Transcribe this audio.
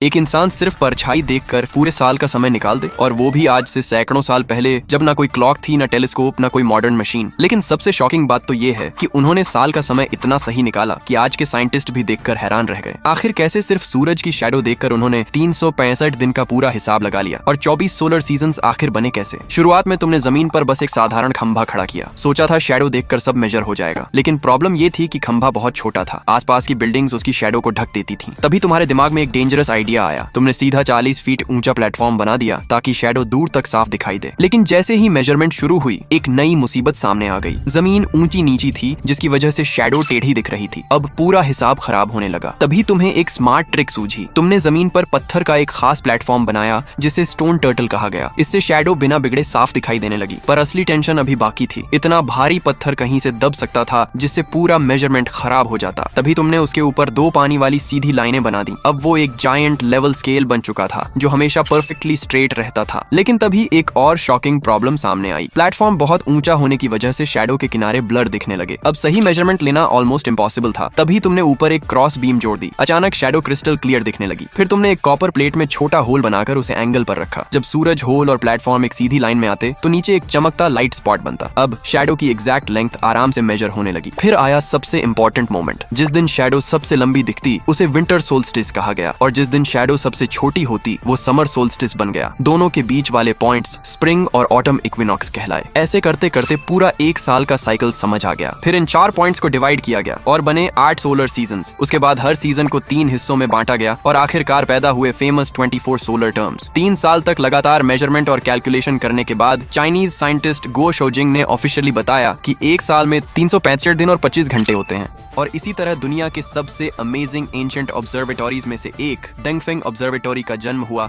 एक इंसान सिर्फ परछाई देखकर पूरे साल का समय निकाल दे, और वो भी आज से सैकड़ों साल पहले, जब ना कोई क्लॉक थी, ना टेलीस्कोप, ना कोई मॉडर्न मशीन। लेकिन सबसे शॉकिंग बात तो ये है कि उन्होंने साल का समय इतना सही निकाला कि आज के साइंटिस्ट भी देखकर हैरान रह गए। आखिर कैसे सिर्फ सूरज की शैडो देखकर उन्होंने 365 दिन का पूरा हिसाब लगा लिया, और 24 सोलर सीजन्स आखिर बने कैसे? शुरुआत में तुमने जमीन पर बस एक साधारण खंभा खड़ा किया, सोचा था शैडो देखकर सब मेजर हो जाएगा। लेकिन प्रॉब्लम ये थी कि खंभा बहुत छोटा था, आसपास की बिल्डिंग्स उसकी शैडो को ढक देती थी। तभी तुम्हारे दिमाग में एक डेंजरस आइडिया आया। तुमने सीधा 40 फीट ऊंचा प्लेटफॉर्म बना दिया ताकि शैडो दूर तक साफ दिखाई दे। लेकिन जैसे ही मेजरमेंट शुरू हुई, एक नई मुसीबत सामने आ गई। जमीन ऊंची नीची थी, जिसकी वजह से शैडो टेढ़ी दिख रही थी। अब पूरा हिसाब खराब होने लगा। तभी तुम्हें एक स्मार्ट ट्रिक सूझी। तुमने जमीन पर पत्थर का एक खास प्लेटफॉर्म बनाया, जिसे स्टोन टर्टल कहा गया। इससे शैडो बिना बिगड़े साफ दिखाई देने लगी। पर असली टेंशन अभी बाकी थी। इतना भारी पत्थर कहीं से दब सकता था, जिससे पूरा मेजरमेंट खराब हो जाता। तभी तुमने उसके ऊपर 2 पानी वाली सीधी लाइनें बना दी। अब वो एक जायंट लेवल स्केल बन चुका था, जो हमेशा परफेक्टली स्ट्रेट रहता था। लेकिन तभी एक और शॉकिंग प्रॉब्लम सामने आई। प्लेटफॉर्म बहुत ऊंचा होने की वजह से शैडो के किनारे ब्लर दिखने लगे। अब सही मेजरमेंट लेना ऑलमोस्ट इम्पॉसिबल था। तभी तुमने ऊपर एक क्रॉस बीम जोड़ दी। अचानक शैडो क्रिस्टल क्लियर दिखने लगी। फिर तुमने एक कॉपर प्लेट में छोटा होल बनाकर उसे एंगल पर रखा। जब सूरज, होल और प्लेटफॉर्म एक सीधी लाइन में आते, तो नीचे एक चमकता लाइट स्पॉट बनता। अब शैडो की एग्जैक्ट लेंथ आराम से मेजर होने लगी। फिर आया सबसे इंपॉर्टेंट मोमेंट। जिस दिन शैडो सबसे लंबी दिखती, उसे विंटर सोल्स्टिस कहा गया, और जिस दिन शैडो सबसे छोटी होती, वो समर सोल्स्टिस बन गया। दोनों के बीच वाले पॉइंट्स स्प्रिंग और ऑटम इक्विनॉक्स कहलाए। ऐसे करते करते पूरा एक साल का साइकिल समझ आ गया। फिर इन 4 पॉइंट्स को डिवाइड किया गया और बने 8 सोलर सीजन्स। उसके बाद हर सीजन को 3 हिस्सों में बांटा गया, और आखिरकार पैदा हुए फेमस 24 सोलर टर्म्स। 3 साल तक लगातार मेजरमेंट और कैलकुलेशन करने के बाद चाइनीज साइंटिस्ट गो शोजिंग ने ऑफिशियली बताया कि एक साल में 365 दिन और 25 घंटे होते हैं। और इसी तरह दुनिया के सबसे अमेजिंग एंशिएंट ऑब्जर्वेटरीज में से एक डंगफेंग ऑब्जर्वेटरी का जन्म हुआ,